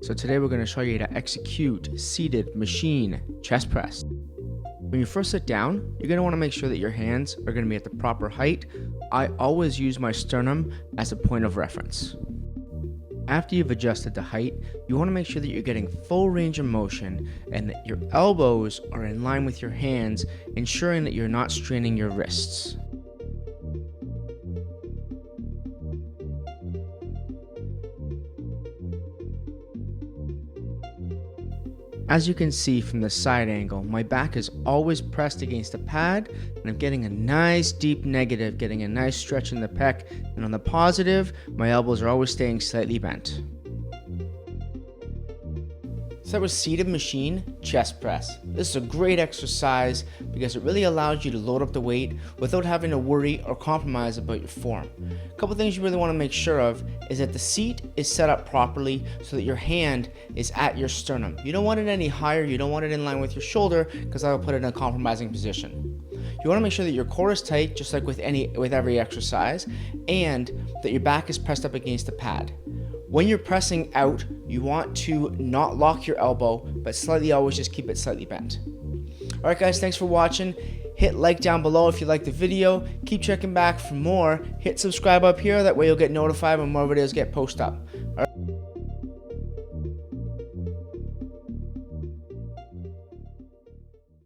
So today we're going to show you how to execute seated machine chest press. When you first sit down, you're going to want to make sure that your hands are going to be at the proper height. I always use my sternum as a point of reference. After you've adjusted the height, you want to make sure that you're getting full range of motion and that your elbows are in line with your hands, ensuring that you're not straining your wrists. As you can see from the side angle, my back is always pressed against the pad, and I'm getting a nice deep negative, getting a nice stretch in the pec, and on the positive, my elbows are always staying slightly bent. So that was seated machine chest press. This is a great exercise because it really allows you to load up the weight without having to worry or compromise about your form. A couple things you really want to make sure of is that the seat is set up properly so that your hand is at your sternum. You don't want it any higher, you don't want it in line with your shoulder because that will put it in a compromising position. You want to make sure that your core is tight, just like with every exercise, and that your back is pressed up against the pad. When you're pressing out, you want to not lock your elbow, but slightly always just keep it slightly bent. Alright guys, thanks for watching. Hit like down below if you liked the video. Keep checking back for more. Hit subscribe up here, that way you'll get notified when more videos get posted up. Alright.